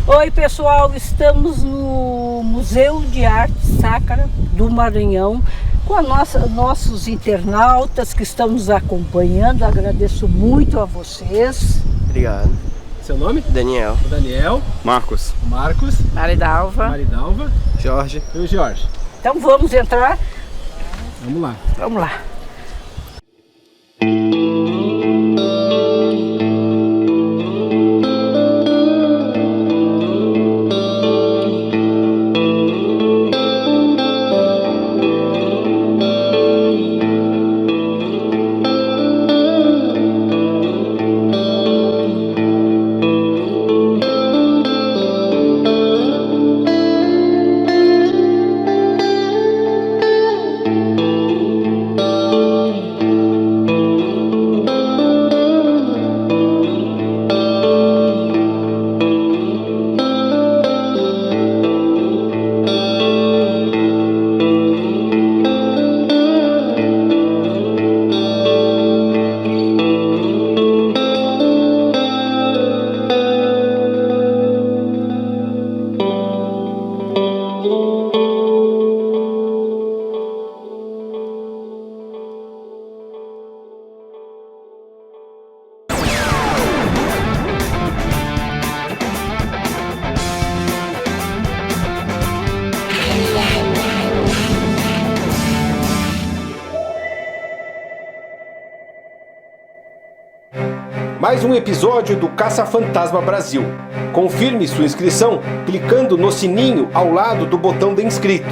Oi pessoal, estamos no Museu de Arte Sacra do Maranhão com nossos internautas que estão nos acompanhando. Agradeço muito a vocês. Obrigado. Seu nome? Daniel. O Daniel. Marcos. O Marcos. Maridalva. Maridalva. Jorge. E o Jorge. Então vamos entrar? Vamos lá. Vamos lá. Mais um episódio do Caça Fantasma Brasil. Confirme sua inscrição clicando no sininho ao lado do botão de inscrito.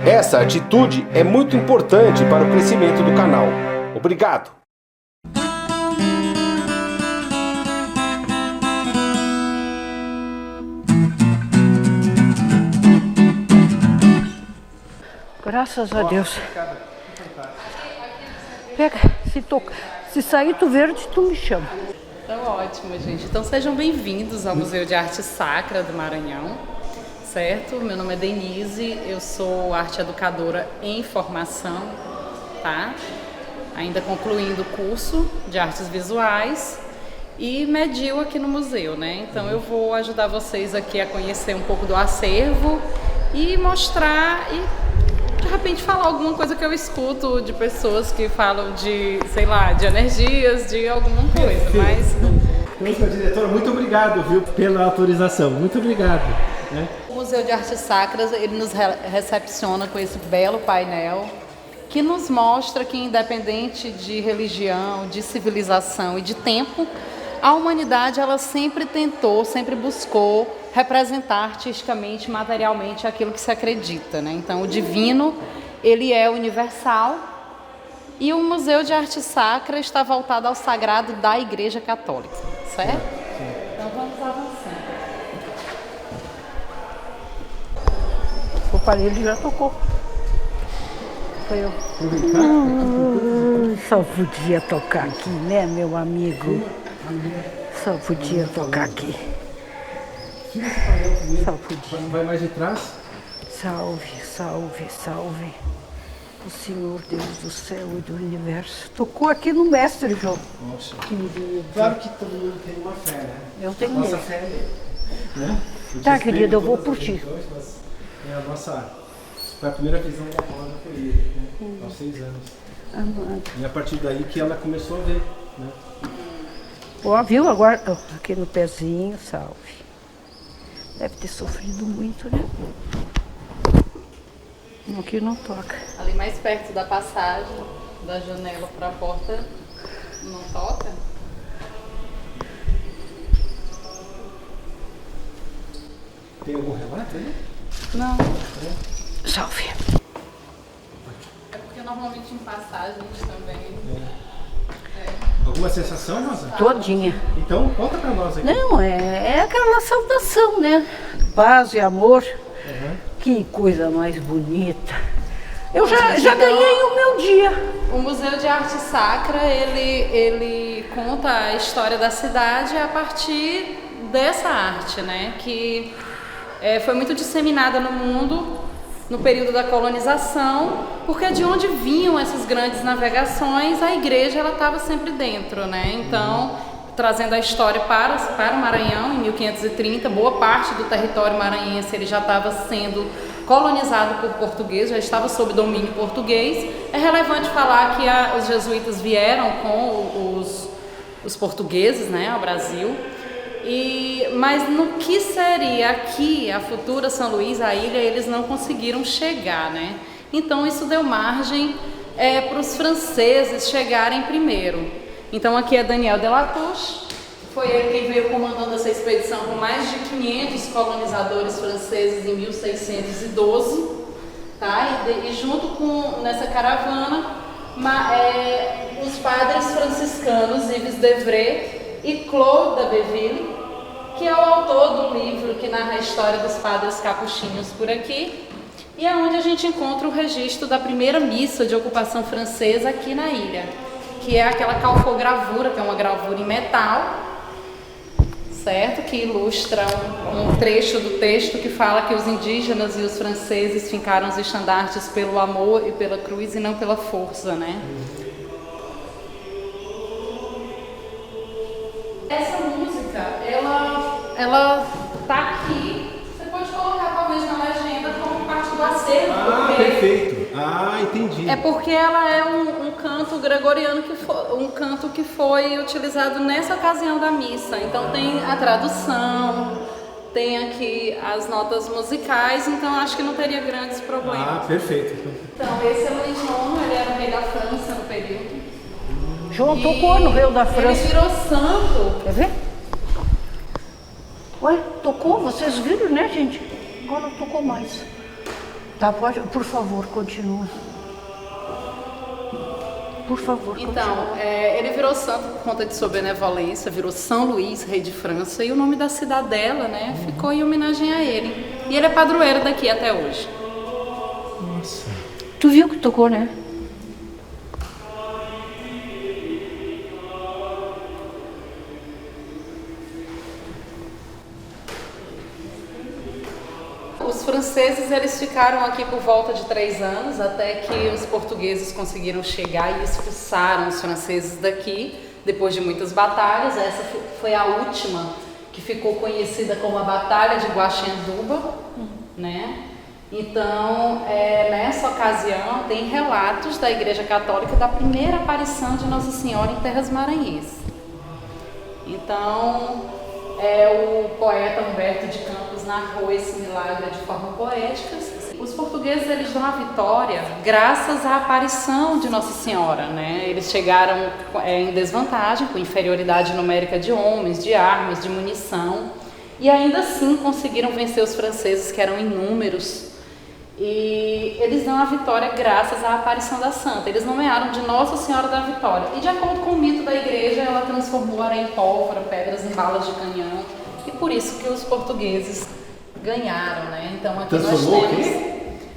Essa atitude é muito importante para o crescimento do canal. Obrigado! Graças a Deus. Pega, se sair tu verde, tu me chama. Então, ótimo, gente. Então, sejam bem-vindos ao Museu de Arte Sacra do Maranhão, certo? Meu nome é Denise, eu sou arte educadora em formação, tá? Ainda concluindo o curso de artes visuais e medio aqui no museu, né? Então, eu vou ajudar vocês aqui a conhecer um pouco do acervo e mostrar e de repente falar alguma coisa que eu escuto de pessoas que falam de, sei lá, de energias, de alguma coisa, mas... Então, diretora, muito obrigado, viu, pela autorização. Muito obrigado. Né? O Museu de Artes Sacras, ele nos recepciona com esse belo painel que nos mostra que, independente de religião, de civilização e de tempo, a humanidade ela sempre tentou, sempre buscou representar artisticamente, materialmente aquilo que se acredita, né? Então, o divino, ele é universal e o Museu de Arte Sacra está voltado ao sagrado da Igreja Católica, certo? Sim. Então, vamos avançando. O aparelho já tocou. Foi eu. Só podia tocar aqui, né, meu amigo? Só podia tocar aqui. Só podia. Vai mais de trás? Salve, salve, salve. O Senhor Deus do céu e do universo. Tocou aqui no mestre, João. Nossa. Querido. Claro que todo mundo tem uma fé, né? Eu tenho Nossa mesmo. fé é nele, né? Tá, querido, eu vou por ti. É a nossa... Foi a primeira visão da roda foi ele, né? Aos 6 anos. Amado. E a partir daí que ela começou a ver, né? Ó, viu agora? Ó, aqui no pezinho, salve. Deve ter sofrido muito, né? Aqui não toca. Ali mais perto da passagem, da janela para a porta, não toca? Tem algum relato aí? Não. Salve. É porque normalmente em passagens também... Alguma sensação, Rosa? Todinha. Então, conta pra nós aqui. Não, é aquela saudação, né? Paz e amor. Uhum. Que coisa mais bonita. Eu já ganhei o meu dia. O Museu de Arte Sacra, ele conta a história da cidade a partir dessa arte, né? Que foi muito disseminada no mundo no período da colonização, porque de onde vinham essas grandes navegações, a igreja ela estava sempre dentro, né? Então, trazendo a história para o Maranhão em 1530. Boa parte do território maranhense ele já estava sendo colonizado por portugueses, já estava sob domínio português. É relevante falar que os jesuítas vieram com os portugueses, né, ao Brasil. Mas no que seria aqui a futura São Luís, a ilha, eles não conseguiram chegar, né? Então isso deu margem para os franceses chegarem primeiro. Então aqui é Daniel de Latouche, foi ele quem veio comandando essa expedição com mais de 500 colonizadores franceses em 1612, tá? E junto nessa caravana, os padres franciscanos Yves Devray e Claude d'Abbeville, que é o autor do livro que narra a história dos padres capuchinhos por aqui, e é onde a gente encontra o registro da primeira missa de ocupação francesa aqui na ilha, que é aquela calcogravura, que é uma gravura em metal, certo? Que ilustra um trecho do texto que fala que os indígenas e os franceses fincaram os estandartes pelo amor e pela cruz e não pela força, né? Essa música, ela tá aqui. Você pode colocar talvez na legenda como parte do acervo. Ah, perfeito. Entendi. É porque ela é um canto gregoriano, um canto que foi utilizado nessa ocasião da missa. Então tem a tradução, tem aqui as notas musicais, então acho que não teria grandes problemas. Ah, perfeito. Então esse é Luís IX, ele era o rei da França no período. João tocou no Rio da França. Ele virou santo. Quer ver? Ué, tocou, vocês viram, né, gente? Agora não tocou mais. Tá, pode, por favor, continua. Por favor, continua. Então, ele virou santo por conta de sua benevolência, virou São Luís, rei de França, e o nome da cidadela, né, ficou em homenagem a ele. E ele é padroeiro daqui até hoje. Nossa. Tu viu que tocou, né? Os franceses eles ficaram aqui por volta de 3 anos, até que os portugueses conseguiram chegar e expulsaram os franceses daqui, depois de muitas batalhas. Essa foi a última, que ficou conhecida como a Batalha de Guaxinduba, né? Então, nessa ocasião, tem relatos da Igreja Católica da primeira aparição de Nossa Senhora em terras maranhenses. Então, o poeta Humberto de Campos narrou esse milagre de forma poética. Os portugueses eles dão a vitória graças à aparição de Nossa Senhora, né? Eles chegaram em desvantagem, com inferioridade numérica de homens, de armas, de munição, e ainda assim conseguiram vencer os franceses, que eram inúmeros. E eles dão a vitória graças à aparição da santa. Eles nomearam de Nossa Senhora da Vitória. E de acordo com o mito da igreja, ela transformou areia em pólvora, pedras em balas de canhão. E por isso que os portugueses ganharam, né? Então aqui nós temos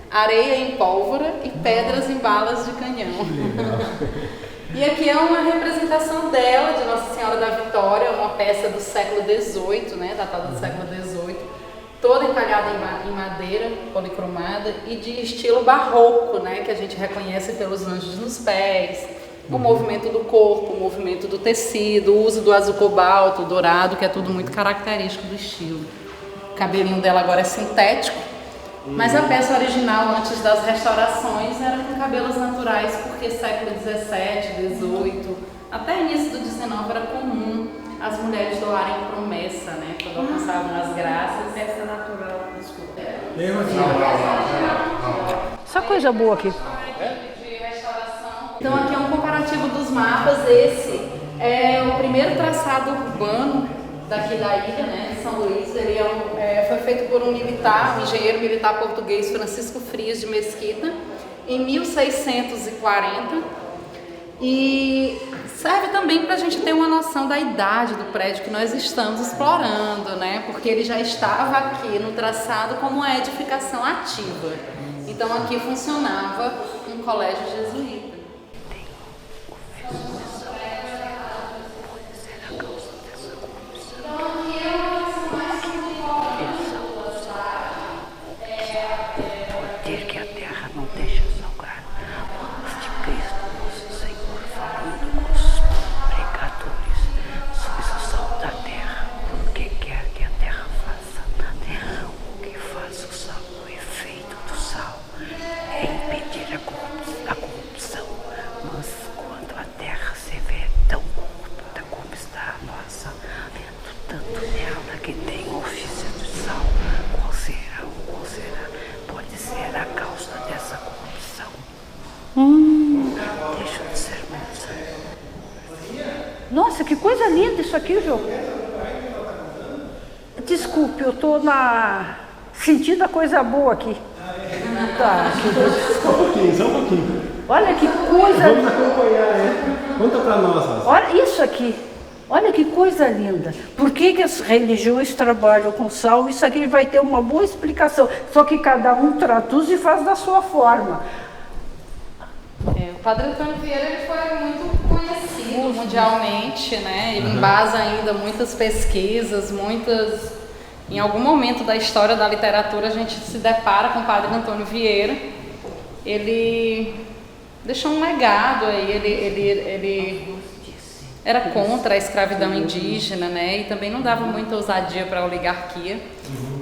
areia em pólvora e pedras em balas de canhão. E aqui é uma representação dela, de Nossa Senhora da Vitória, uma peça do século XVIII, né? Datada do século XVIII. Toda entalhada em madeira policromada e de estilo barroco, né, que a gente reconhece pelos anjos nos pés, o movimento do corpo, o movimento do tecido, o uso do azul cobalto, dourado, que é tudo muito característico do estilo. O cabelinho dela agora é sintético, mas a peça original, antes das restaurações, era com cabelos naturais, porque século XVII, XVIII, até início do XIX era comum as mulheres doarem promessa, né? Quando alcançavam as graças. Peça natural, desculpa. Essa coisa boa aqui. Então aqui é um comparativo dos mapas. Esse é o primeiro traçado urbano daqui da ilha, né? De São Luís. Ele foi feito por um engenheiro militar português, Francisco Frias de Mesquita, em 1640. E serve também para a gente ter uma noção da idade do prédio que nós estamos explorando, né? Porque ele já estava aqui no traçado como uma edificação ativa. Então aqui funcionava um colégio jesuíta. Cristo, nosso Senhor, falando com os pregadores, sois lindo isso aqui, João. Desculpe, eu estou sentindo a coisa boa aqui. Tá, Só um pouquinho. Olha que coisa... Vamos acompanhar, né? Conta para nós, Rosa. Olha isso aqui. Olha que coisa linda. Por que as religiões trabalham com sal? Isso aqui vai ter uma boa explicação. Só que cada um traduz e faz da sua forma. O Padre Antônio Vieira ele foi muito conhecido mundialmente, né? Ele embasa ainda muitas pesquisas, Em algum momento da história da literatura a gente se depara com o Padre Antônio Vieira. Ele deixou um legado aí, ele era contra a escravidão indígena, né? E também não dava muita ousadia para a oligarquia.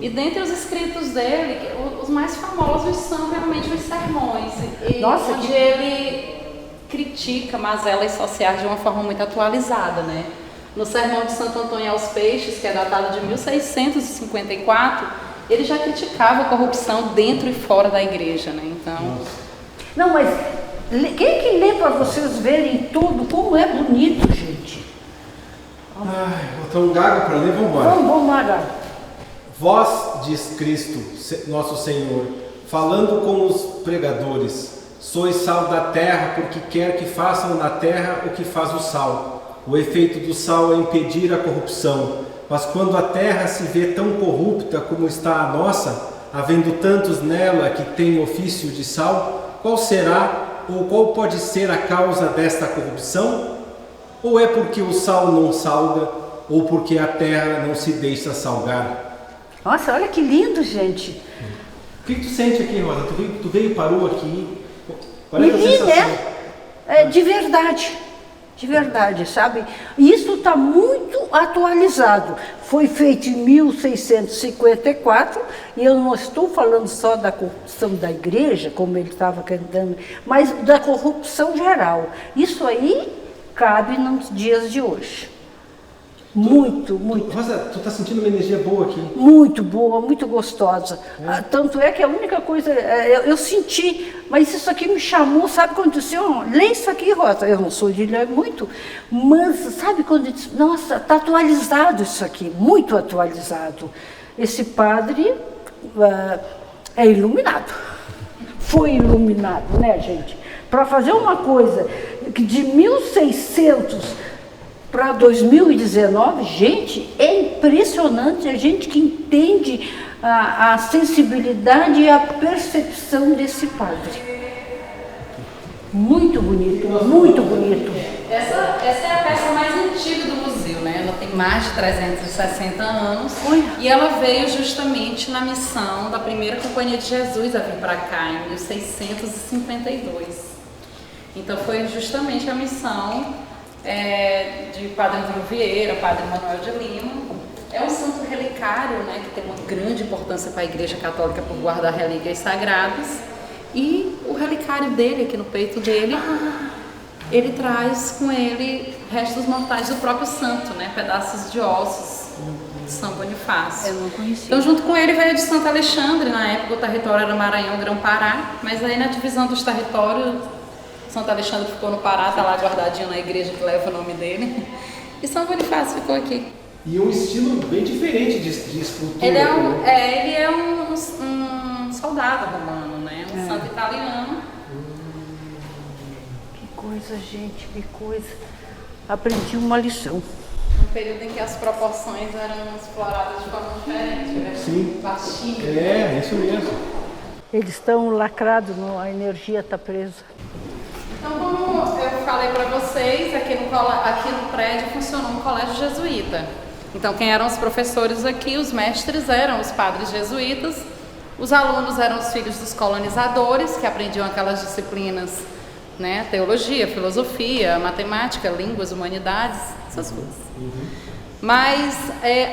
E dentre os escritos dele, os mais famosos são realmente os sermões, onde ele critica mazelas sociais de uma forma muito atualizada, né? No Sermão de Santo Antônio aos Peixes, que é datado de 1654, ele já criticava a corrupção dentro e fora da igreja, né? Então... Não, mas quem que lê para vocês verem tudo como é bonito, gente? Ai, botar um gago para ler, vamos embora. Vamos lá. Vós, diz Cristo, nosso Senhor, falando com os pregadores, sois sal da terra, porque quer que façam na terra o que faz o sal. O efeito do sal é impedir a corrupção, mas quando a terra se vê tão corrupta como está a nossa, havendo tantos nela que têm ofício de sal, qual será ou qual pode ser a causa desta corrupção? Ou é porque o sal não salga, ou porque a terra não se deixa salgar? Nossa, olha que lindo, gente. O que tu sente aqui, Rosa? Tu veio e parou aqui. Qual é a sensação? De verdade, sabe? Isso está muito atualizado. Foi feito em 1654, e eu não estou falando só da corrupção da igreja, como ele estava cantando, mas da corrupção geral. Isso aí cabe nos dias de hoje. Muito. Rosa, tu está sentindo uma energia boa aqui? Muito boa, muito gostosa. Tanto é que a única coisa, eu senti, mas isso aqui me chamou, sabe quando disse, lê isso aqui, Rosa. Eu não sou de ler muito, mas sabe quando disse, nossa, está atualizado isso aqui, muito atualizado. Esse padre é iluminado. Foi iluminado, né, gente? Para fazer uma coisa que de 1600 para 2019, gente, é impressionante a gente que entende a sensibilidade e a percepção desse padre. Muito bonito, muito bonito. Essa é a peça mais antiga do museu, né? Ela tem mais de 360 anos. E ela veio justamente na missão da primeira Companhia de Jesus a vir para cá, em 1652. Então foi justamente a missão de Padre Antônio Vieira, Padre Manuel de Lima. É um santo relicário, né, que tem uma grande importância para a Igreja Católica por guardar relíquias sagradas. E o relicário dele, aqui no peito dele, ele traz com ele restos mortais do próprio santo, né, pedaços de ossos de São Bonifácio. Eu não conhecia. Então, junto com ele veio de Santo Alexandre. Na época o território era Maranhão, Grão-Pará, mas aí na divisão dos territórios, Santo Alexandre ficou no Pará, está lá guardadinho na igreja que leva o nome dele. E São Bonifácio ficou aqui. E um estilo bem diferente de escultura. Ele é um soldado romano, né? Um santo italiano. Que coisa, gente, que coisa. Aprendi uma lição. Um período em que as proporções eram exploradas de forma diferente, né? Sim. Baixinho. É, isso mesmo. Eles estão lacrados, a energia está presa. Então, como eu falei para vocês, aqui no prédio funcionou um colégio jesuíta. Então, quem eram os professores aqui, os mestres eram os padres jesuítas, os alunos eram os filhos dos colonizadores, que aprendiam aquelas disciplinas, né, teologia, filosofia, matemática, línguas, humanidades, essas coisas. Mas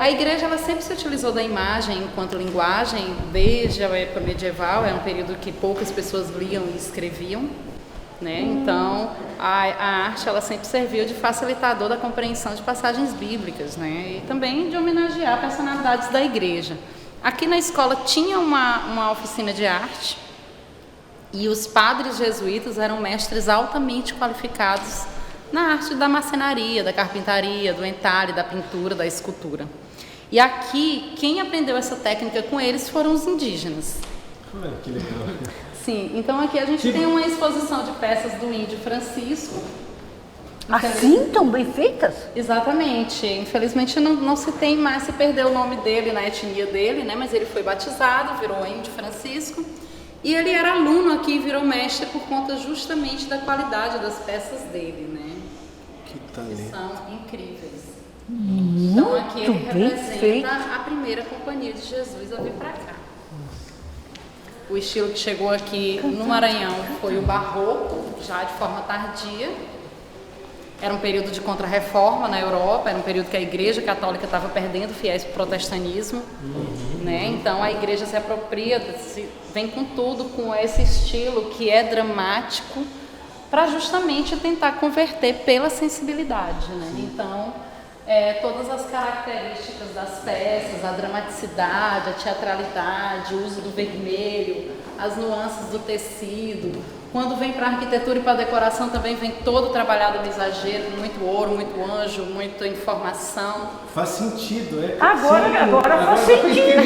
a igreja ela sempre se utilizou da imagem enquanto linguagem, desde a época medieval, é um período que poucas pessoas liam e escreviam. Né? Então, a arte ela sempre serviu de facilitador da compreensão de passagens bíblicas, né? E também de homenagear personalidades da igreja. Aqui na escola tinha uma oficina de arte e os padres jesuítas eram mestres altamente qualificados na arte da marcenaria, da carpintaria, do entalhe, da pintura, da escultura. E aqui, quem aprendeu essa técnica com eles foram os indígenas. Que legal. Sim, então aqui a gente tem uma exposição de peças do índio Francisco. Assim, tão bem feitas? Exatamente. Infelizmente não se tem mais, se perdeu o nome dele na etnia dele, né? Mas ele foi batizado, virou índio Francisco. E ele era aluno aqui e virou mestre por conta justamente da qualidade das peças dele, né? Que talento. Que são incríveis. Muito Então aqui ele bem representa feito. a primeira companhia de Jesus a vir para cá. O estilo que chegou aqui no Maranhão foi o barroco, já de forma tardia. Era um período de contra-reforma na Europa, era um período que a Igreja Católica estava perdendo fiéis para o protestantismo, né? Então a Igreja se apropria, vem com tudo, com esse estilo que é dramático, para justamente tentar converter pela sensibilidade, né? Então, todas as características das peças, a dramaticidade, a teatralidade, o uso do vermelho, as nuances do tecido. Quando vem para a arquitetura e para a decoração também vem todo trabalhado no exagero, muito ouro, muito anjo, muita informação. Faz sentido, é? Agora faz sentido.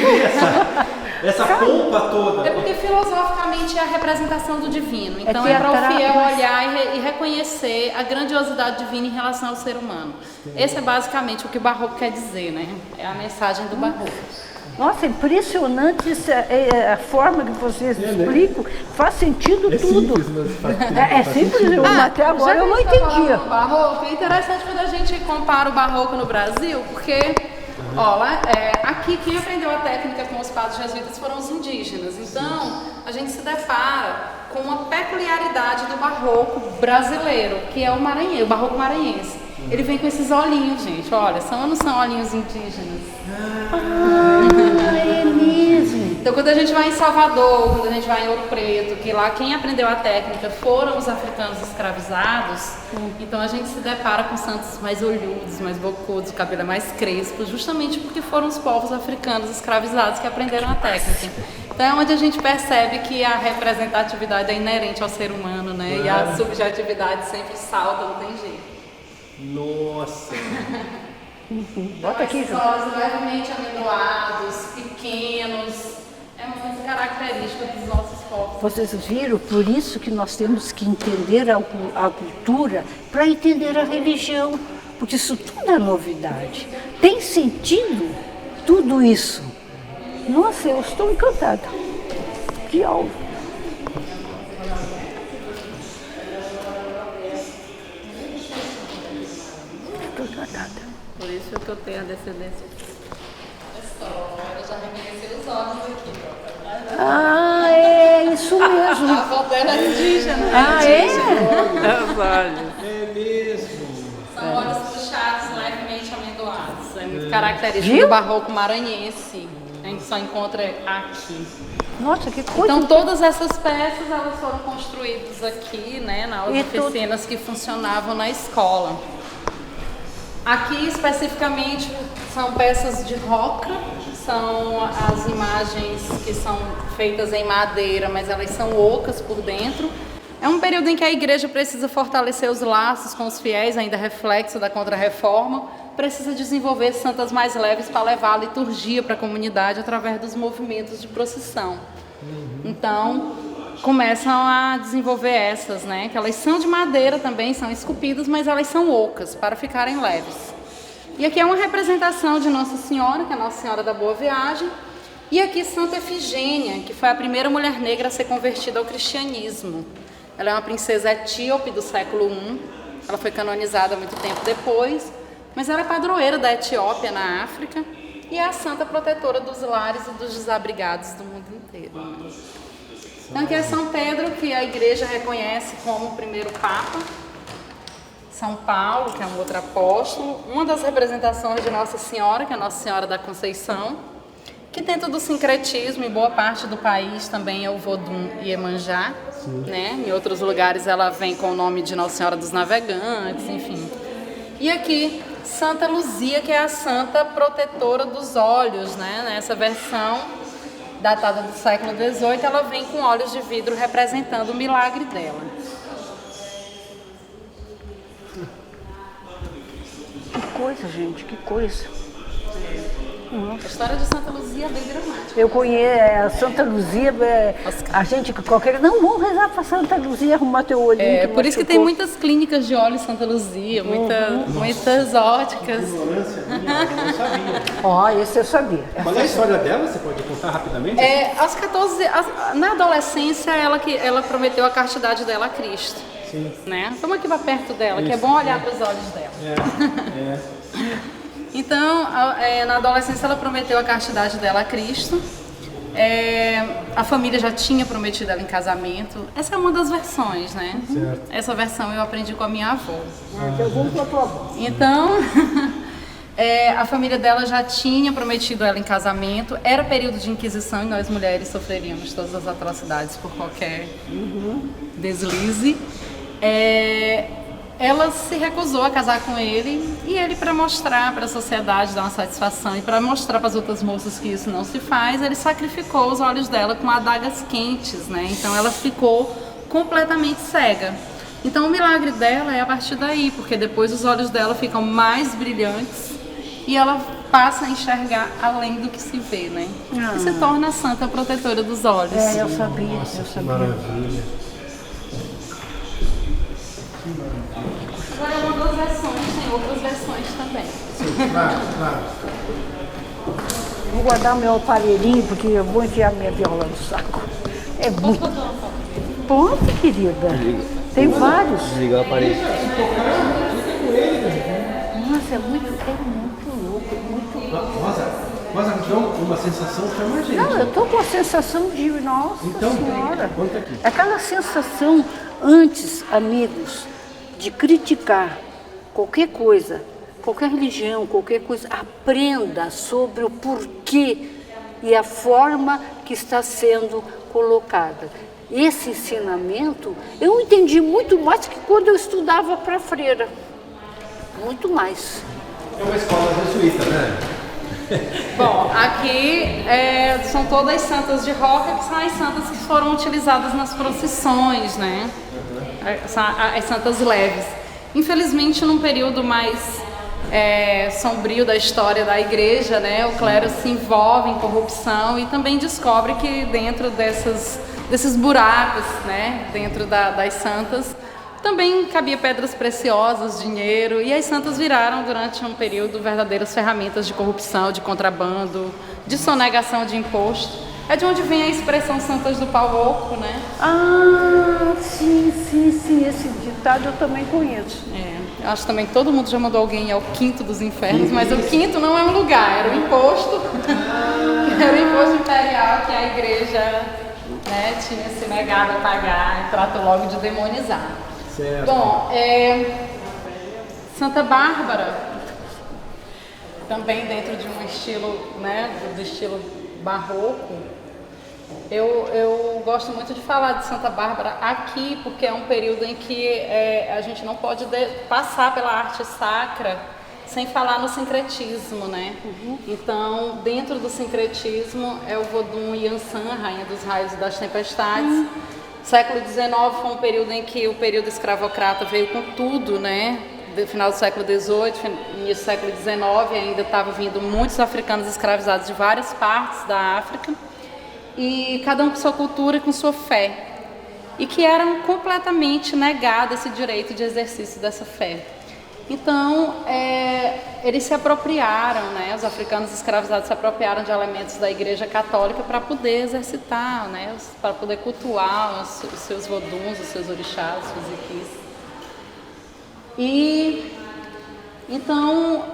Essa pompa toda. É porque filosoficamente é a representação do divino. Então é para o teatral, fiel mas- olhar e reconhecer a grandiosidade divina em relação ao ser humano. Esse é basicamente o que o barroco quer dizer, né? É a mensagem do barroco. Nossa, impressionante a forma que vocês explicam. Faz sentido tudo. É simples, mas até agora eu não entendia. O barroco é interessante quando a gente compara o barroco no Brasil, porque aqui quem aprendeu a técnica com os padres jesuítas foram os indígenas. Então a gente se depara com uma peculiaridade do barroco brasileiro, que é o barroco maranhense. Ele vem com esses olhinhos, gente. Olha, são ou não são olhinhos indígenas? É mesmo. Então, quando a gente vai em Salvador, quando a gente vai em Ouro Preto, que lá quem aprendeu a técnica foram os africanos escravizados, então a gente se depara com santos mais olhudos, mais bocudos, o cabelo é mais crespo, justamente porque foram os povos africanos escravizados que aprenderam a técnica. Então é onde a gente percebe que a representatividade é inerente ao ser humano, né? E a subjetividade sempre salta, não tem jeito. Nossa. Bota aqui, Esses João. olhos levemente amendoados, pequenos, é muito característico dos nossos povos. Vocês viram? Por isso que nós temos que entender a cultura para entender a religião. Porque isso tudo é novidade. Tem sentido tudo isso. Nossa, eu estou encantada. Que aula. Estou encantada. Por isso que eu tenho a descendência. Eu já reconheci os olhos aqui. Ah, é isso mesmo. A avó dela é indígena. Ah, é? Os olhos. É mesmo. São olhos puxados, levemente amendoados. É muito característico Viu? do barroco maranhense. A gente só encontra aqui. Nossa, que coisa. Então todas essas peças elas foram construídas aqui, né, nas E oficinas que funcionavam na escola. Aqui especificamente são peças de roca, são as imagens que são feitas em madeira, mas elas são ocas por dentro. É um período em que a igreja precisa fortalecer os laços com os fiéis, ainda reflexo da Contra-Reforma, precisa desenvolver santas mais leves para levar a liturgia para a comunidade através dos movimentos de procissão. Então, começam a desenvolver essas, né? Que elas são de madeira também, são esculpidas, mas elas são ocas, para ficarem leves. E aqui é uma representação de Nossa Senhora, que é a Nossa Senhora da Boa Viagem, e aqui Santa Efigênia, que foi a primeira mulher negra a ser convertida ao cristianismo. Ela é uma princesa etíope do século I, ela foi canonizada muito tempo depois, mas ela é padroeira da Etiópia, na África, e é a santa protetora dos lares e dos desabrigados do mundo inteiro. Né? Então aqui é São Pedro, que a igreja reconhece como o primeiro Papa. São Paulo, que é um outro apóstolo. Uma das representações de Nossa Senhora, que é a Nossa Senhora da Conceição, que dentro do sincretismo, em boa parte do país, também é o Vodun e Iemanjá. Né? Em outros lugares ela vem com o nome de Nossa Senhora dos Navegantes, enfim. E aqui, Santa Luzia, que é a santa protetora dos olhos, né? Nessa versão datada do século XVIII, ela vem com olhos de vidro representando o milagre dela. coisa, gente, que coisa. A história de Santa Luzia é bem dramática. Eu conheço a Santa Luzia, a gente qualquer... Não, vamos rezar para Santa Luzia arrumar teu olhinho. Por isso que tem muitas clínicas de óleo em Santa Luzia, muitas óticas. Eu não sabia. Ó, esse eu sabia. Qual é a história dela? Você pode contar rapidamente? Aos 14, na adolescência, ela prometeu a castidade dela a Cristo. Sim. Né? Vamos aqui para perto dela, que é bom olhar para os olhos dela. Então, na adolescência, ela prometeu a castidade dela a Cristo. A família já tinha prometido ela em casamento. Essa é uma das versões, né? Certo. Essa versão eu aprendi com a minha avó. Então vamos para a tua avó. Então, a família dela já tinha prometido ela em casamento. Era período de Inquisição e nós mulheres sofreríamos todas as atrocidades por qualquer deslize. Ela se recusou a casar com ele e ele, para mostrar para a sociedade, dar uma satisfação e para mostrar para as outras moças que isso não se faz, ele sacrificou os olhos dela com adagas quentes, né? Então ela ficou completamente cega. Então o milagre dela é a partir daí, porque depois os olhos dela ficam mais brilhantes e ela passa a enxergar além do que se vê, né? E se torna a santa protetora dos olhos. Eu sabia, eu sabia. Maravilha. Agora é uma das versões, tem outras versões também. Sim, claro. Vou guardar meu aparelhinho, porque eu vou enfiar minha viola no saco. É muito... Pode, querida. Tem vários. Desligar o aparelho. Nossa, é muito louco, Rosa, então, uma sensação chama a gente. Não, eu tô com a sensação de, nossa Então, senhora. conta aqui. Aquela sensação antes, amigos, de criticar qualquer coisa, qualquer religião, qualquer coisa, aprenda sobre o porquê e a forma que está sendo colocada. Esse ensinamento eu entendi muito mais que quando eu estudava para freira. Muito mais. É uma escola jesuíta, né? Bom, aqui são todas santas de roca, que são as santas que foram utilizadas nas procissões, né? São as santas leves. Infelizmente, num período mais sombrio da história da igreja, né? O clero se envolve em corrupção e também descobre que dentro desses buracos, né? Dentro das santas, também cabia pedras preciosas, dinheiro, e as santas viraram durante um período verdadeiras ferramentas de corrupção, de contrabando, de sonegação de imposto. É de onde vem a expressão santas do pau oco, né? Ah, sim, esse ditado eu também conheço. Eu acho também que todo mundo já mandou alguém ao quinto dos infernos, mas o quinto não é um lugar, era o imposto, era o imposto imperial que a igreja, né, tinha se negado a pagar e tratou logo de demonizar. Certo. Bom, Santa Bárbara, também dentro de um estilo, né, do estilo barroco, eu gosto muito de falar de Santa Bárbara aqui, porque é um período em que a gente não pode passar pela arte sacra sem falar no sincretismo, né? Então, dentro do sincretismo é o Vodun Yansan, a rainha dos raios e das tempestades. Século XIX foi um período em que o período escravocrata veio com tudo, né? No final do século XVIII, início do século XIX, ainda estavam vindo muitos africanos escravizados de várias partes da África, e cada um com sua cultura e com sua fé, e que eram completamente negado esse direito de exercício dessa fé. Então, eles se apropriaram, né? Os africanos escravizados se apropriaram de elementos da Igreja Católica para poder exercitar, né? Para poder cultuar os seus voduns, os seus orixás, os seus iquis. E então,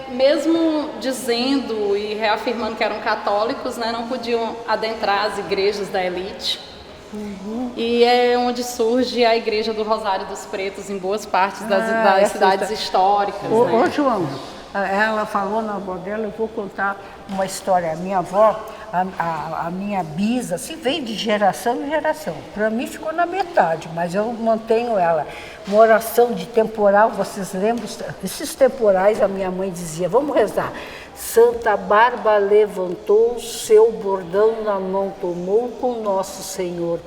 mesmo dizendo e reafirmando que eram católicos, né, não podiam adentrar as igrejas da elite. E é onde surge a Igreja do Rosário dos Pretos em boas partes das cidades históricas. Ô, João, ela falou na avó dela, eu vou contar uma história. A minha avó, a minha bisa, se veio de geração em geração. Para mim ficou na metade, mas eu mantenho ela. Uma oração de temporal, vocês lembram? Esses temporais, a minha mãe dizia, vamos rezar. Santa Bárbara levantou, seu bordão na mão tomou, com Nosso Senhor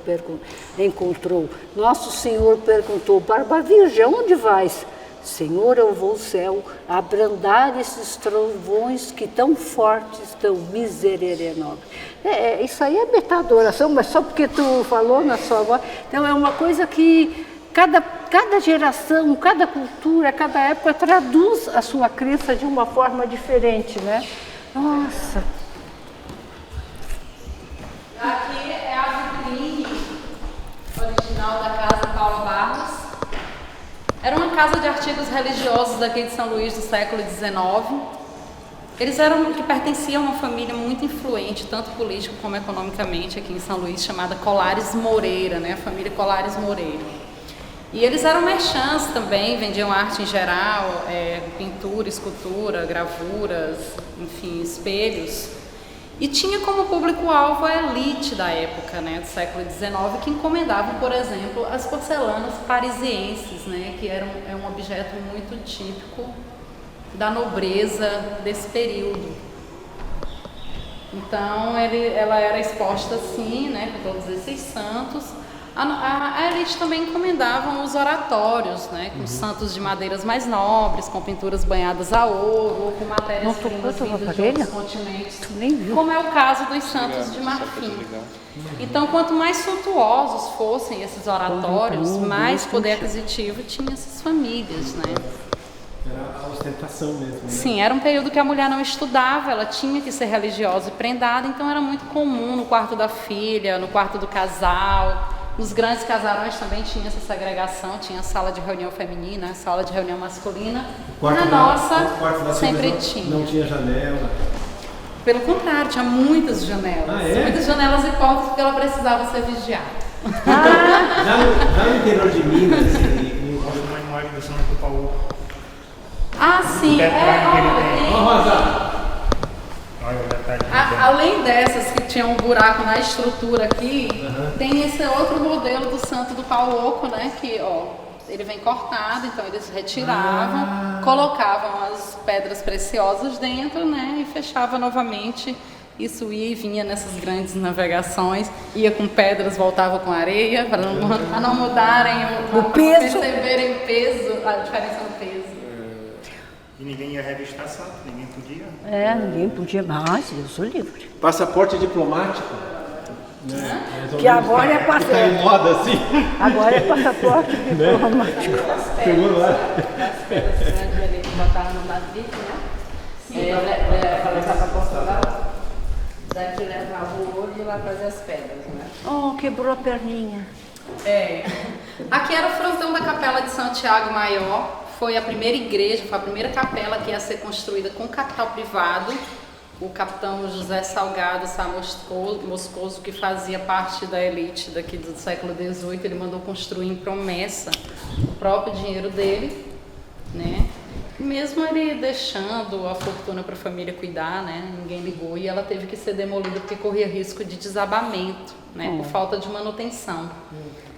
encontrou. Nosso Senhor perguntou, Bárbara Virgem, onde vais? Senhor, eu vou ao céu, abrandar esses trovões que tão fortes estão, miserere nobis. Isso aí é meta-adoração, mas só porque tu falou na sua voz. Então é uma coisa que cada geração, cada cultura, cada época traduz a sua crença de uma forma diferente, né? Nossa! Aqui é a vitrine original da Casa Paulo Barros. Era uma casa de artigos religiosos daqui de São Luís do século XIX. Eles que pertenciam a uma família muito influente, tanto político como economicamente, aqui em São Luís, chamada Colares Moreira, né? A família Colares Moreira. E eles eram merchants também, vendiam arte em geral, pintura, escultura, gravuras, enfim, espelhos. E tinha como público-alvo a elite da época, né, do século XIX, que encomendavam, por exemplo, as porcelanas parisienses, né, que é um objeto muito típico da nobreza desse período. Então, ela era exposta assim, né, com todos esses santos. A elite também encomendavam os oratórios, né, com santos de madeiras mais nobres, com pinturas banhadas a ouro, ou com matérias-primas vindas de outros continentes, como é o caso dos santos de marfim. Então, quanto mais suntuosos fossem esses oratórios, mais poder aquisitivo tinham essas famílias, né? Era a ostentação mesmo. Né? Sim, era um período que a mulher não estudava, ela tinha que ser religiosa e prendada, então era muito comum no quarto da filha, no quarto do casal. Nos grandes casarões também tinha essa segregação, tinha a sala de reunião feminina, a sala de reunião masculina. Na nossa, sempre tinha. Não tinha janela. Pelo contrário, tinha muitas janelas. Muitas janelas e portas, porque ela precisava ser vigiada. Já no interior de Minas, uma imagem do Santo do Paulo. Sim. Além dessas que tinham um buraco na estrutura aqui, tem esse outro modelo do Santo do Pau Oco, né? Que, ele vem cortado, então eles retiravam, colocavam as pedras preciosas dentro, né? E fechava novamente. Isso ia e vinha nessas grandes navegações, ia com pedras, voltava com areia, para não mudarem o peso, perceberem o peso, a diferença no peso. E ninguém ia revistar santo, ninguém podia. Ninguém podia mais, Deus o livre. Passaporte diplomático. Né? Que agora é passaporte. Tá em moda assim. Agora é passaporte diplomático. Pegou lá. As pedras grandes ali que botaram no navio, né? Para levar para Portugal. Daqui levava o ouro e lá fazer as pedras, né? Quebrou a perninha. Aqui era o frontão da Capela de Santiago Maior. Foi a primeira igreja, foi a primeira capela que ia ser construída com capital privado. O capitão José Salgado Sá Moscoso, que fazia parte da elite daqui do século XVIII, ele mandou construir em promessa o próprio dinheiro dele, né? Mesmo ele deixando a fortuna para a família cuidar, né? Ninguém ligou e ela teve que ser demolida porque corria risco de desabamento, né? Por falta de manutenção.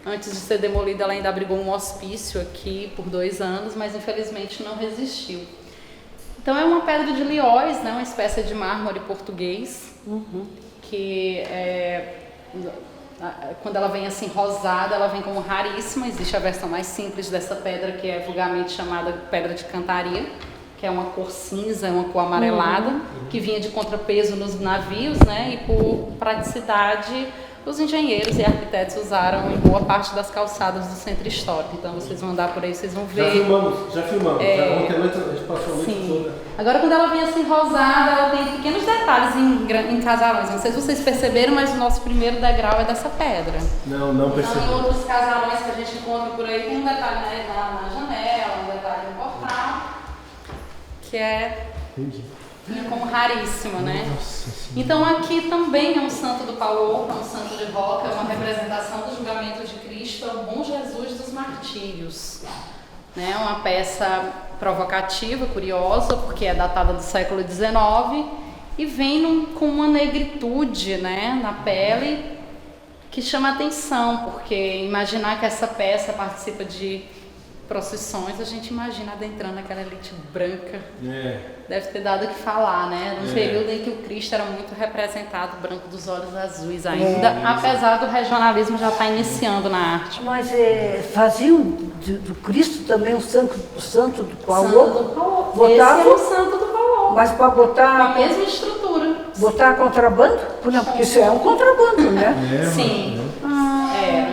Antes de ser demolida, ela ainda abrigou um hospício aqui por 2 anos, mas infelizmente não resistiu. Então é uma pedra de Lióis, né? Uma espécie de mármore português, que quando ela vem assim rosada, ela vem como raríssima. Existe a versão mais simples dessa pedra, que é vulgarmente chamada pedra de cantaria, que é uma cor cinza, uma cor amarelada, que vinha de contrapeso nos navios, né? E por praticidade, os engenheiros e arquitetos usaram em boa parte das calçadas do centro histórico. Então vocês vão andar por aí, vocês vão ver. Já filmamos. Ontem à noite a gente passou a noite toda. Agora, quando ela vem assim rosada, ela tem pequenos detalhes em casarões. Não sei se vocês perceberam, mas o nosso primeiro degrau é dessa pedra. Não percebi. Então, em outros casarões que a gente encontra por aí, tem um detalhe, né, na janela, um detalhe no portal, que é como raríssimo, né? Então aqui também é um santo do Paulo, é um santo de roca, é uma representação do julgamento de Cristo, é o Bom Jesus dos Martírios. Né? Uma peça provocativa, curiosa, porque é datada do século XIX e vem com uma negritude, né, na pele que chama atenção, porque imaginar que essa peça participa de procissões, a gente imagina adentrando aquela elite branca. Deve ter dado o que falar, né? Num período em que o Cristo era muito representado, branco dos olhos azuis ainda, apesar do regionalismo já estar iniciando na arte. Mas faziam do Cristo também o santo do Paulo? Santo do Paulo. Botava, esse é o santo do Paulo. mas para botar... Com a mesma estrutura. Botar contrabando? Não, porque isso é um contrabando, né? Sim.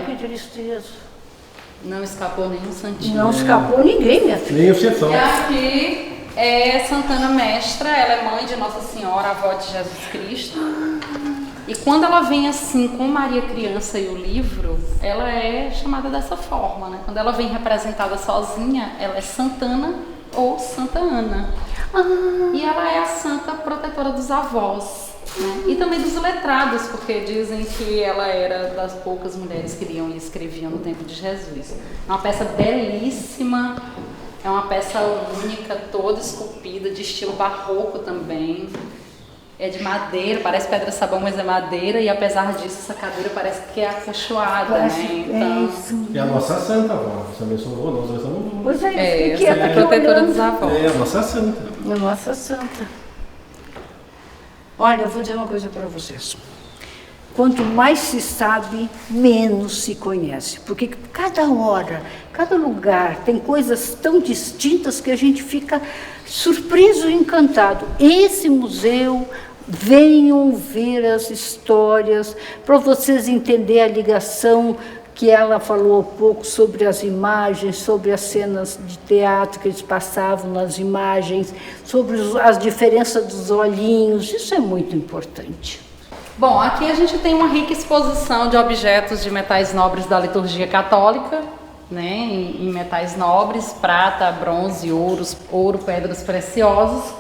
Que tristeza. Não escapou nenhum santinho. Não escapou ninguém, minha filha. Nem o chefão. E aqui é Santana Mestra, ela é mãe de Nossa Senhora, avó de Jesus Cristo. E quando ela vem assim com Maria Criança e o livro, ela é chamada dessa forma, né? Quando ela vem representada sozinha, ela é Santana ou Santa Ana. E ela é a santa protetora dos avós, né? E também dos letrados, porque dizem que ela era das poucas mulheres que liam e escreviam no tempo de Jesus. É uma peça belíssima, é uma peça única, toda esculpida, de estilo barroco também. É de madeira, parece pedra-sabão, mas é madeira, e apesar disso, essa cadeira parece que é acolchoada, né? Então, É a nossa santa, avó. Você abençoou, nós somos. Pois é, essa é a protetora dos avós. É a nossa santa. A nossa santa. Olha, eu vou dizer uma coisa para vocês. Quanto mais se sabe, menos se conhece. Porque cada hora, cada lugar tem coisas tão distintas que a gente fica surpreso e encantado. Esse museu, venham ver as histórias, para vocês entenderem a ligação que ela falou há pouco sobre as imagens, sobre as cenas de teatro que eles passavam nas imagens, sobre as diferenças dos olhinhos. Isso é muito importante. Bom, aqui a gente tem uma rica exposição de objetos de metais nobres da liturgia católica, né, em metais nobres, prata, bronze, ouro, pedras preciosas,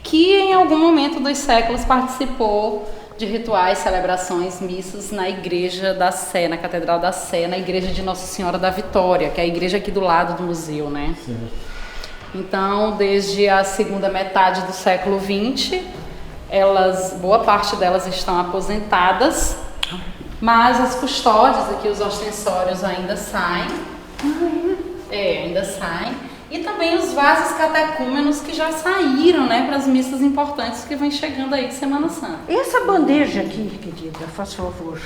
que em algum momento dos séculos participou de rituais, celebrações, missas na igreja da Sé, na Catedral da Sé, na igreja de Nossa Senhora da Vitória, que é a igreja aqui do lado do museu, né? Sim. Então, desde a segunda metade do século XX, boa parte delas estão aposentadas, mas as custódias aqui, os ostensórios ainda saem. Ainda saem. E também os vasos catecúmenos que já saíram, né, para as missas importantes que vem chegando aí de Semana Santa. E essa bandeja aqui, querida, faz favor.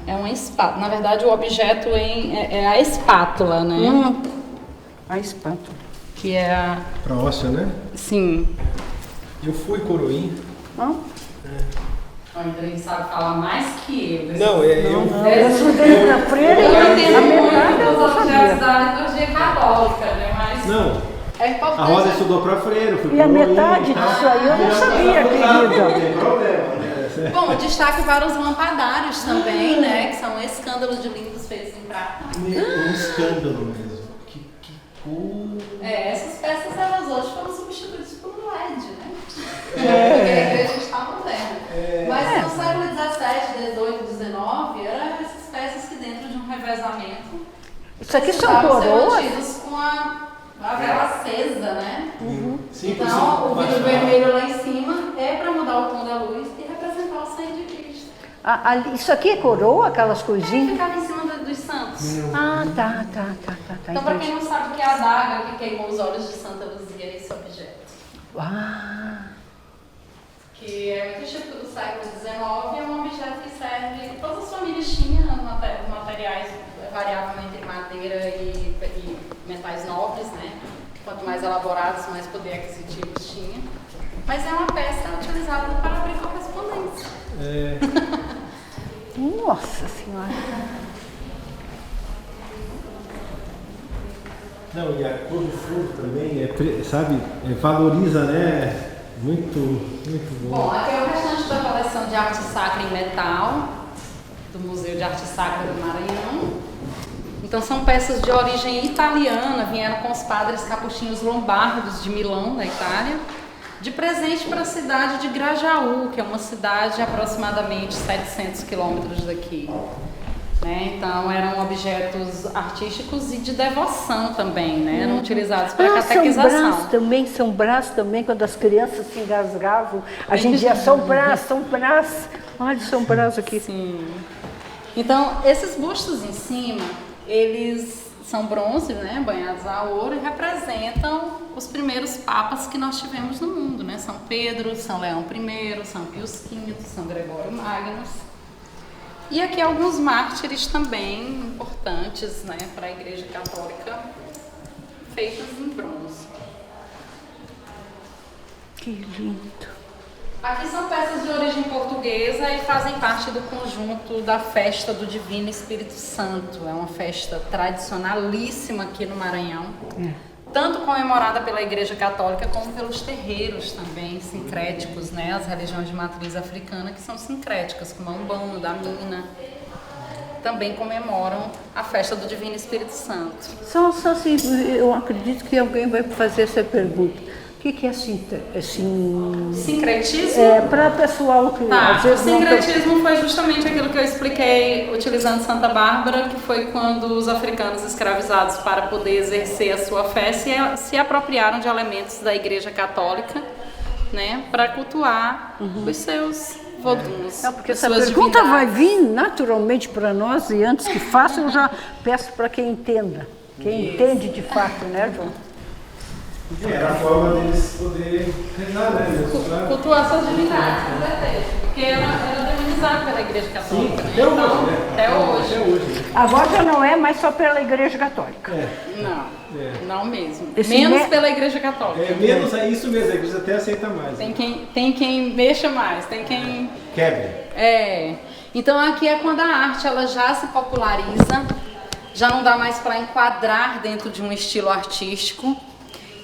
É uma espátula. Na verdade, o objeto é a espátula, né? A espátula. Que é a... Pra óssea, né? Sim. Eu fui coroinha. O Andrei sabe falar mais que eu. Não, eu estudei na freira Eu entendo a metade muito eu dos não objetos sabia. da liturgia católica, né? Mas Não. é importante. A Rosa estudou pra freira, eu fui E a coroinha, metade tá? disso aí eu não sabia, Não querida. tem problema. Bom, destaque para os lampadários também, né? Que são escândalos de lindos feitos em prata. Um escândalo mesmo. Que coisa. Essas peças, elas hoje foram substituídas por LED, né? Porque a igreja está moderna. Mas no século XVII, XVIII, XIX, eram essas peças que dentro de um revezamento Isso aqui são precisavam ser coroas? mantidos com a vela acesa, né? Sim, Então, o vidro vermelho lá em cima é para mudar o tom da luz e representar o sangue de Cristo. Isso aqui é coroa, aquelas E coisinhas? ficava em cima dos santos. Tá. Então, para quem não sabe o que é a adaga que queimou os olhos de Santa Luzia, é esse objeto. Que é muito típico do século XIX, é um objeto que serve, todas as famílias tinham materiais variavam entre madeira e metais nobres, né? Quanto mais elaborados, mais poder aquisitivo tinha. Mas é uma peça utilizada para abrir correspondência. Nossa Senhora. Não, e a cor do fundo também, sabe, valoriza, né? Muito bom. Bom, aqui é o restante da coleção de arte sacra em metal, do Museu de Arte Sacra do Maranhão. Então são peças de origem italiana, vieram com os padres capuchinhos lombardos de Milão, da Itália, de presente para a cidade de Grajaú, que é uma cidade a aproximadamente 700 quilômetros daqui. Né? Então eram objetos artísticos e de devoção também, né? Eram utilizados para catequização. São braços também, quando as crianças se engasgavam, a gente dizia São Brás. Olha, São Brás aqui. Sim. Então, esses bustos em cima, eles são bronze, né, banhados a ouro, e representam os primeiros papas que nós tivemos no mundo, né? São Pedro, São Leão I, São Pius V, São Gregório Magnus. E aqui alguns mártires também importantes, né, para a Igreja Católica, feitos em bronze. Que lindo. Aqui são peças de origem portuguesa e fazem parte do conjunto da festa do Divino Espírito Santo. É uma festa tradicionalíssima aqui no Maranhão, tanto comemorada pela Igreja Católica como pelos terreiros também sincréticos, né? As religiões de matriz africana que são sincréticas, como a Umbanda, a Mina, também comemoram a festa do Divino Espírito Santo. Só assim, eu acredito que alguém vai fazer essa pergunta. O que é sincretismo? Para pessoal que às O vezes sincretismo foi justamente aquilo que eu expliquei utilizando Santa Bárbara, que foi quando os africanos escravizados, para poder exercer a sua fé, se apropriaram de elementos da Igreja Católica, né, para cultuar os seus voduns. Porque essa pergunta vai vir naturalmente para nós, e antes que faça eu já peço para quem entenda, quem entende de fato, né, João? Era a forma deles poderem rezar, né? Cultuar suas divindades, com certeza. Porque era demonizado pela Igreja Católica. Sim, até hoje, né? Até hoje. Agora já não é mais só pela Igreja Católica. Não mesmo. Esse menos pela Igreja Católica. Menos, é isso mesmo, a Igreja até aceita mais. Tem quem mexa mais, tem quem... Quebre. Então aqui é quando a arte ela já se populariza, já não dá mais para enquadrar dentro de um estilo artístico.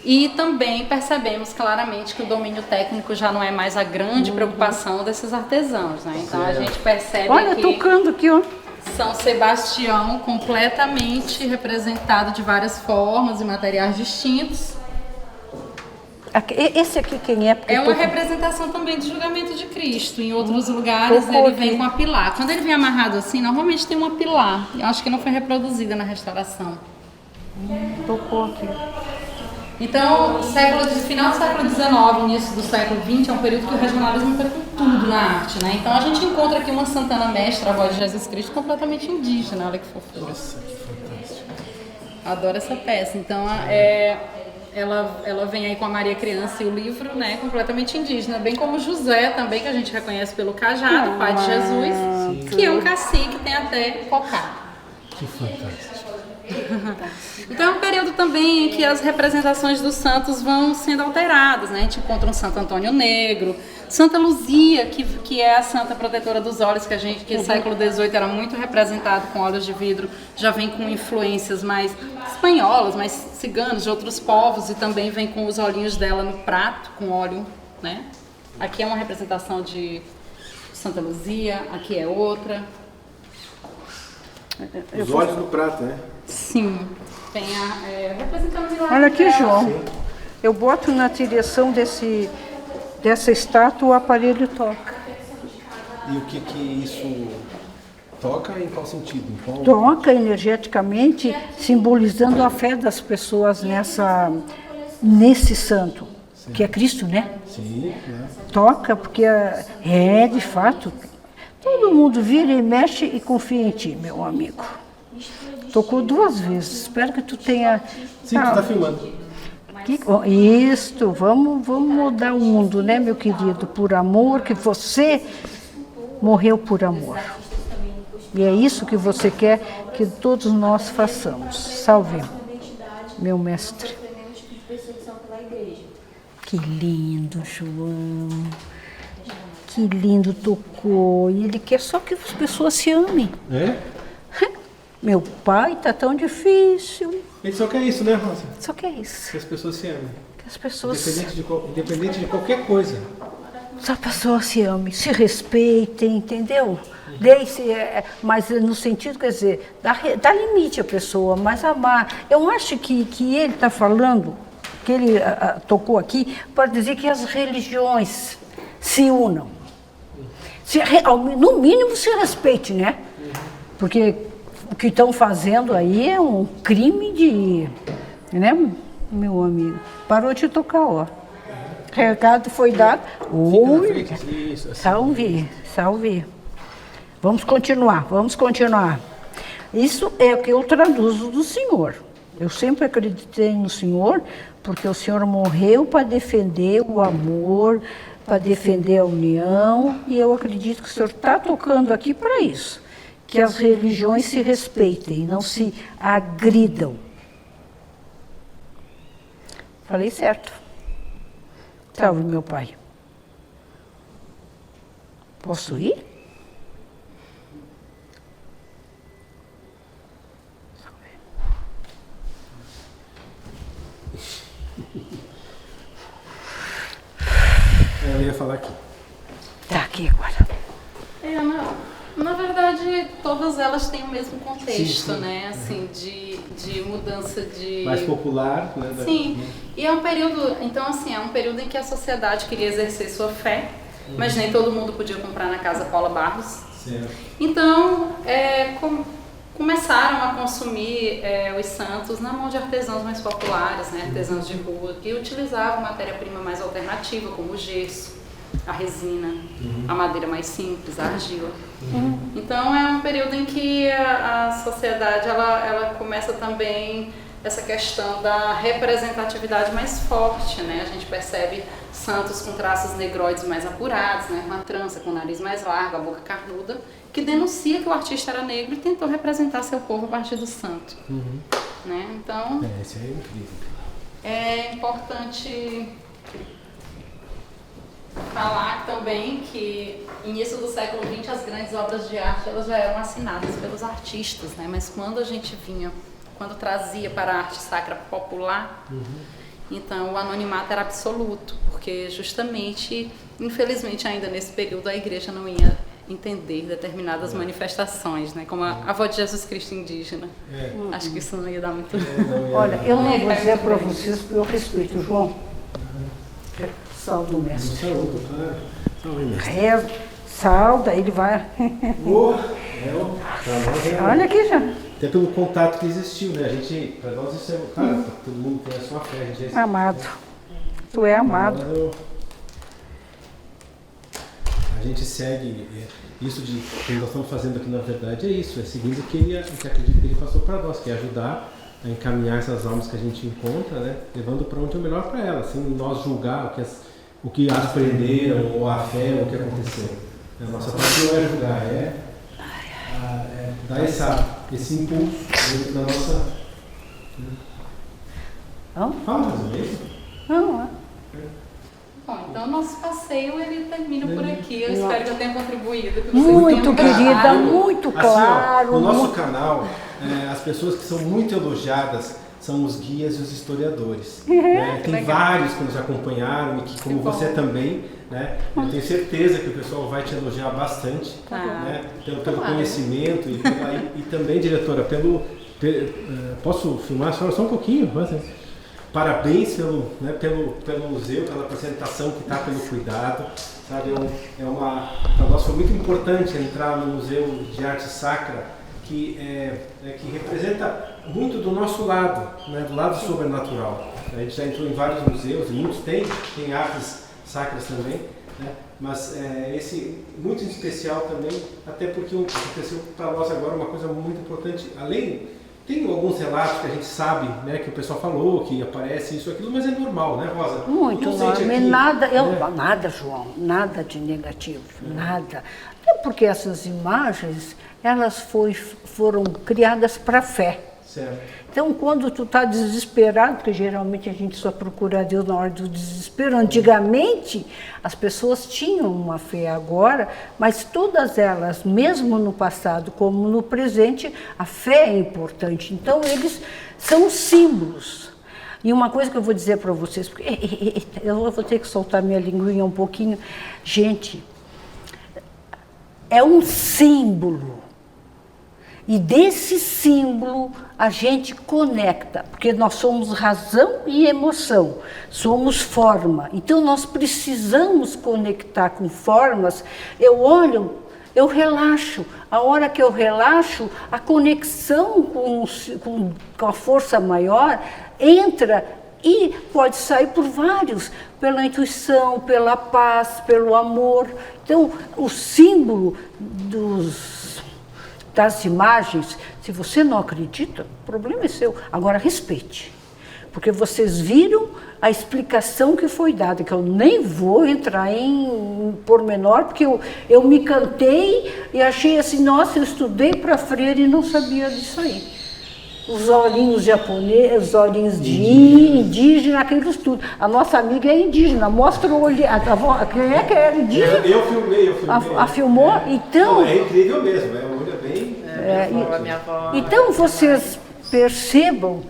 E também percebemos claramente que o domínio técnico já não é mais a grande preocupação desses artesãos, né? Então a gente percebe Olha, que tocando aqui, ó. São Sebastião completamente representado de várias formas e materiais distintos. Esse aqui quem é? É uma representação também do julgamento de Cristo. Em outros lugares ele vem com a pilar. Quando ele vem amarrado assim, normalmente tem uma pilar. Eu acho que não foi reproduzida na restauração. Tocou aqui. Então, final do século XIX, início do século XX, é um período que o regionalismo foi com tudo na arte, né? Então a gente encontra aqui uma Santana Mestra, a voz de Jesus Cristo, completamente indígena, olha que fofura. Nossa, que fantástico. Adoro essa peça. Então, ela vem aí com a Maria Criança e o livro, né, completamente indígena, bem como José também, que a gente reconhece pelo cajado, pai de Jesus, que é um cacique, tem até cocá. Que fantástico. Então é um período também em que as representações dos santos vão sendo alteradas, né? A gente encontra um Santo Antônio Negro, Santa Luzia, que é a santa protetora dos olhos, que no século XVIII era muito representado com olhos de vidro, já vem com influências mais espanholas, mais ciganas, de outros povos, e também vem com os olhinhos dela no prato, com óleo, né? Aqui é uma representação de Santa Luzia, aqui é outra. Os olhos no prato, né? Sim, tem representando o Olha aqui, João. Eu boto na direção dessa estátua o aparelho toca. E o que isso toca em qual sentido? Toca energeticamente, simbolizando a fé das pessoas nesse santo, que é Cristo, né? Sim, né? Toca porque de fato, todo mundo vira e mexe e confia em ti, meu amigo. Tocou 2 vezes. Espero que tu tenha... Sim, tu tá filmando. Isso, vamos mudar o mundo, né, meu querido? Por amor, que você morreu por amor. E é isso que você quer que todos nós façamos. Salve, meu mestre. Que lindo, João. Que lindo, tocou. E ele quer só que as pessoas se amem. É? Meu pai, tá tão difícil. Ele só quer isso, né, Rosa? Só quer isso. Que as pessoas se amem. Que as pessoas... Independente de qualquer coisa. Só a pessoa se amem, se respeitem, entendeu? Mas no sentido, quer dizer, dá limite à pessoa, mas amar. Eu acho que ele está falando, que ele tocou aqui, para dizer que as religiões se unam. No mínimo se respeite, né? Porque o que estão fazendo aí é um crime de... Né, meu amigo? Parou de tocar, ó. Recado foi dado. Oi, salve. Vamos continuar. Isso é o que eu traduzo do Senhor. Eu sempre acreditei no Senhor, porque o Senhor morreu para defender o amor, para defender a união, e eu acredito que o Senhor está tocando aqui para isso, que as religiões se respeitem, não se agridam. Falei certo. Salve, meu pai. Posso ir? Eu ia falar aqui. Tá aqui agora. Na verdade, todas elas têm o mesmo contexto, Sim. né? Assim, de mudança de... Mais popular, né? Sim, e é um período, então assim, é um período em que a sociedade queria exercer sua fé, mas nem todo mundo podia comprar na casa Paula Barros. Certo. Então, começaram a consumir os santos na mão de artesãos mais populares, né? Artesãos de rua, que utilizavam matéria-prima mais alternativa, como o gesso, a resina, a madeira mais simples, a argila. Então é um período em que a sociedade ela começa também essa questão da representatividade mais forte, né? A gente percebe santos com traços negroides mais apurados, né? Com a trança, com o nariz mais largo, a boca carnuda, que denuncia que o artista era negro e tentou representar seu povo a partir do santo. Né? Então, Isso é incrível. é importante falar também que no início do século XX as grandes obras de arte elas já eram assinadas pelos artistas, né? Mas quando trazia para a arte sacra popular, então o anonimato era absoluto, porque justamente, infelizmente ainda nesse período a igreja não ia entender determinadas manifestações, né? Como a avó de Jesus Cristo indígena. Acho que isso não ia dar muito... Olha, eu não vou dizer para vocês porque eu respeito o João. Salve o mestre. Saúde, claro. Saúde, mestre. Rezo, salda, ele vai. Olha aqui já. Até pelo contato que existiu, né? A gente, para nós isso é... Cara, todo mundo tem a sua fé. A gente é Amado. Tu é amado. A gente segue isso de que nós estamos fazendo aqui, na verdade, é isso. É seguindo o que acredito que ele passou para nós, que é ajudar a encaminhar essas almas que a gente encontra, né? Levando para onde é melhor para elas, sem nós julgar o que elas aprenderam, ou a fé, ou o que aconteceu. A nossa parte não é julgar, é dar esse impulso dentro da nossa... Fala mais ou menos. Não, Bom, então o nosso passeio ele termina por aqui. Eu espero que eu tenha contribuído. Que vocês muito tenham querida, gostado. muito Assim, claro. no nosso muito... canal, as pessoas que são muito elogiadas são os guias e os historiadores. Né? Tem legal. vários que nos acompanharam e que, como você também, né? Eu tenho certeza que o pessoal vai te elogiar bastante, né? Pelo conhecimento e também, diretora, posso filmar só um pouquinho? Parabéns pelo museu, pela apresentação que está, pelo cuidado. Sabe, para nós foi muito importante entrar no Museu de Arte Sacra, que representa muito do nosso lado, né, do lado sobrenatural. A gente já entrou em vários museus, muitos tem artes sacras também, né, mas esse muito em especial também, até porque aconteceu para nós agora uma coisa muito importante, tem alguns relatos que a gente sabe, né, que o pessoal falou, que aparece isso, aquilo, mas é normal, né, Rosa? Muito normal. Aqui, Nada, João, nada de negativo, nada. Até porque essas imagens, elas foram criadas para a fé. Certo. Então, quando tu está desesperado, porque geralmente a gente só procura Deus na hora do desespero, antigamente as pessoas tinham uma fé agora, mas todas elas, mesmo no passado como no presente, a fé é importante. Então, eles são símbolos. E uma coisa que eu vou dizer para vocês, porque eu vou ter que soltar minha linguinha um pouquinho. Gente, é um símbolo. E desse símbolo a gente conecta, porque nós somos razão e emoção, somos forma. Então nós precisamos conectar com formas. Eu olho, eu relaxo. A hora que eu relaxo, a conexão com a força maior entra e pode sair por vários, pela intuição, pela paz, pelo amor. Então o símbolo das imagens Se você não acredita, o problema é seu. Agora, respeite. Porque vocês viram a explicação que foi dada, que eu nem vou entrar em pormenor, porque eu me cantei e achei assim, nossa, eu estudei para freira e não sabia disso aí. Os olhinhos japoneses, os olhinhos de indígena, aquilo tudo. A nossa amiga é indígena, mostra o olho. Quem é que era indígena? Eu filmei. A filmou? Então. Não, é incrível mesmo, o olho é bem. Minha avó. Então vocês percebam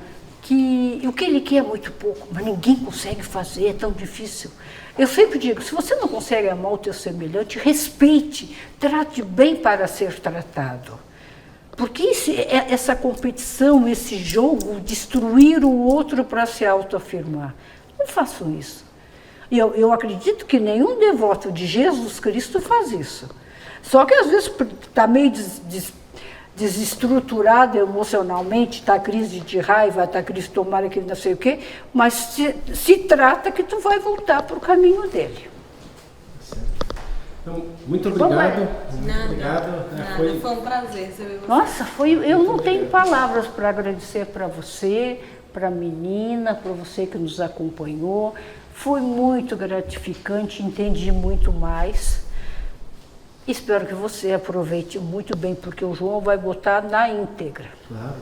que o que ele quer é muito pouco, mas ninguém consegue fazer, é tão difícil. Eu sempre digo, se você não consegue amar o teu semelhante, respeite, trate bem para ser tratado. Porque essa competição, esse jogo, destruir o outro para se autoafirmar, não façam isso. E eu acredito que nenhum devoto de Jesus Cristo faz isso. Só que às vezes está meio desestruturado emocionalmente, está crise de raiva, está crise de tomar aquilo não sei o quê, mas se trata que tu vai voltar para o caminho dele. Então, muito obrigado. Foi um prazer ser você. Nossa, eu não tenho palavras para agradecer para você, para a menina, para você que nos acompanhou. Foi muito gratificante, entendi muito mais. Espero que você aproveite muito bem, porque o João vai botar na íntegra. Claro.